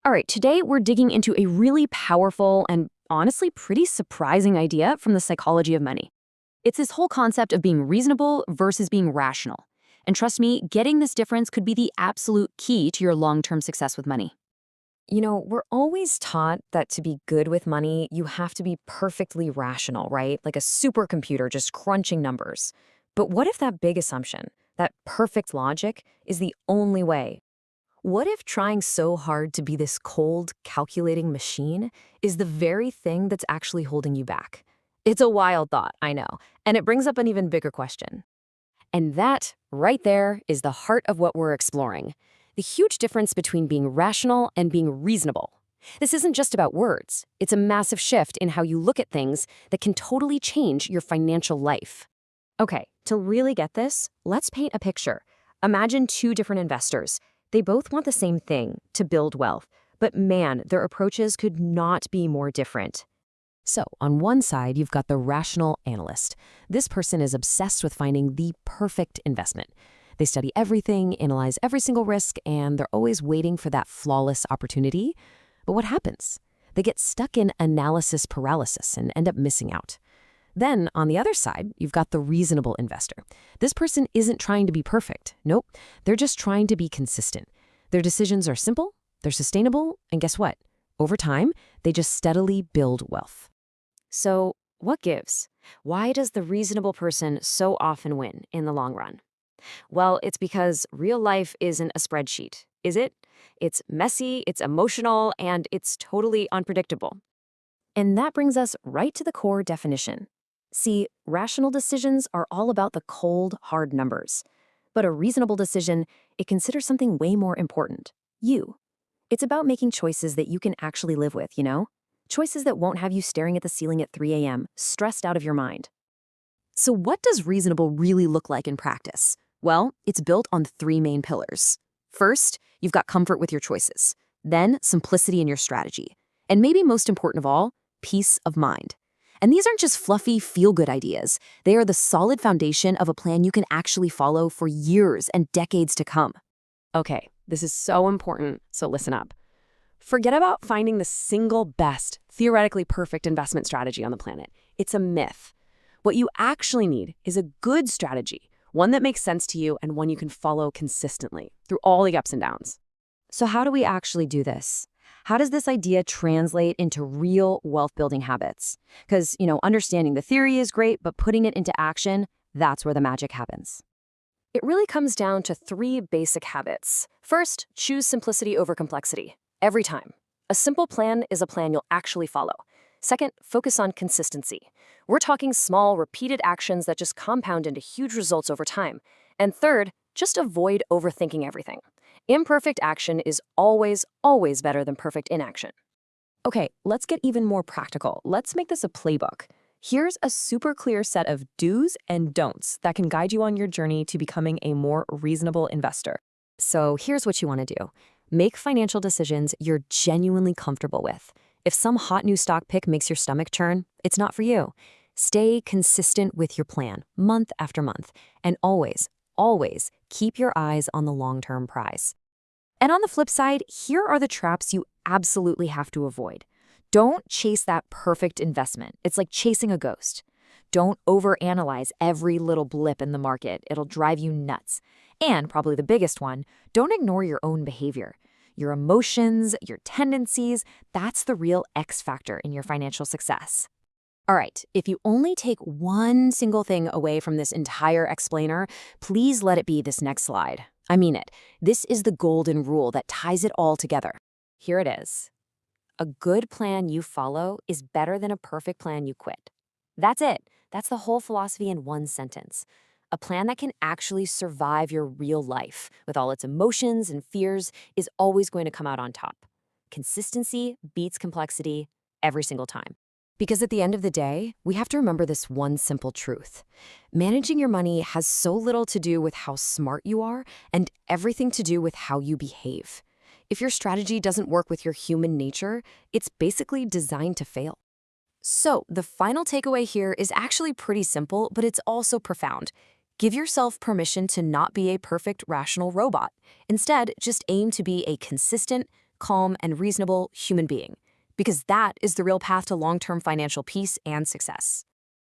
All right, today we're digging into a really powerful and honestly pretty surprising idea from the psychology of money. It's this whole concept of being reasonable versus being rational. And trust me, getting this difference could be the absolute key to your long-term success with money. We're always taught that to be good with money, you have to be perfectly rational, right? Like a supercomputer just crunching numbers. But what if that big assumption, that perfect logic, is the only way? What if trying so hard to be this cold, calculating machine is the very thing that's actually holding you back? It's a wild thought, I know, and it brings up an even bigger question. And that, right there, is the heart of what we're exploring. The huge difference between being rational and being reasonable. This isn't just about words. It's a massive shift in how you look at things that can totally change your financial life. Okay, to really get this, let's paint a picture. Imagine two different investors. They both want the same thing, to build wealth. But man, their approaches could not be more different. So, on one side, you've got the rational analyst. This person is obsessed with finding the perfect investment. They study everything, analyze every single risk, and they're always waiting for that flawless opportunity. But what happens? They get stuck in analysis paralysis and end up missing out. Then, on the other side, you've got the reasonable investor. This person isn't trying to be perfect. Nope, they're just trying to be consistent. Their decisions are simple, they're sustainable, and guess what? Over time, they just steadily build wealth. So, what gives? Why does the reasonable person so often win in the long run? Well, it's because real life isn't a spreadsheet, is it? It's messy, it's emotional, and it's totally unpredictable. And that brings us right to the core definition. See, rational decisions are all about the cold, hard numbers. But a reasonable decision, it considers something way more important. You. It's about making choices that you can actually live with, Choices that won't have you staring at the ceiling at 3 a.m., stressed out of your mind. So what does reasonable really look like in practice? Well, it's built on three main pillars. First, you've got comfort with your choices. Then, simplicity in your strategy. And maybe most important of all, peace of mind. And these aren't just fluffy, feel-good ideas. They are the solid foundation of a plan you can actually follow for years and decades to come. Okay, this is so important, so listen up. Forget about finding the single best, theoretically perfect investment strategy on the planet. It's a myth. What you actually need is a good strategy, one that makes sense to you and one you can follow consistently through all the ups and downs. So how do we actually do this? How does this idea translate into real wealth-building habits? Because, understanding the theory is great, but putting it into action, that's where the magic happens. It really comes down to three basic habits. First, choose simplicity over complexity. Every time. A simple plan is a plan you'll actually follow. Second, focus on consistency. We're talking small, repeated actions that just compound into huge results over time. And third, just avoid overthinking everything. Imperfect action is always, always better than perfect inaction. Okay, let's get even more practical. Let's make this a playbook. Here's a super clear set of do's and don'ts that can guide you on your journey to becoming a more reasonable investor. So here's what you want to do. Make financial decisions you're genuinely comfortable with. If some hot new stock pick makes your stomach churn, it's not for you. Stay consistent with your plan, month after month, and always, always keep your eyes on the long-term prize. And on the flip side, here are the traps you absolutely have to avoid. Don't chase that perfect investment. It's like chasing a ghost. Don't overanalyze every little blip in the market. It'll drive you nuts. And probably the biggest one, don't ignore your own behavior. Your emotions, your tendencies, that's the real X factor in your financial success. All right, if you only take one single thing away from this entire explainer, please let it be this next slide. I mean it. This is the golden rule that ties it all together. Here it is. A good plan you follow is better than a perfect plan you quit. That's it. That's the whole philosophy in one sentence. A plan that can actually survive your real life with all its emotions and fears is always going to come out on top. Consistency beats complexity every single time. Because at the end of the day, we have to remember this one simple truth. Managing your money has so little to do with how smart you are and everything to do with how you behave. If your strategy doesn't work with your human nature, it's basically designed to fail. So the final takeaway here is actually pretty simple, but it's also profound. Give yourself permission to not be a perfect, rational robot. Instead, just aim to be a consistent, calm, and reasonable human being. Because that is the real path to long-term financial peace and success.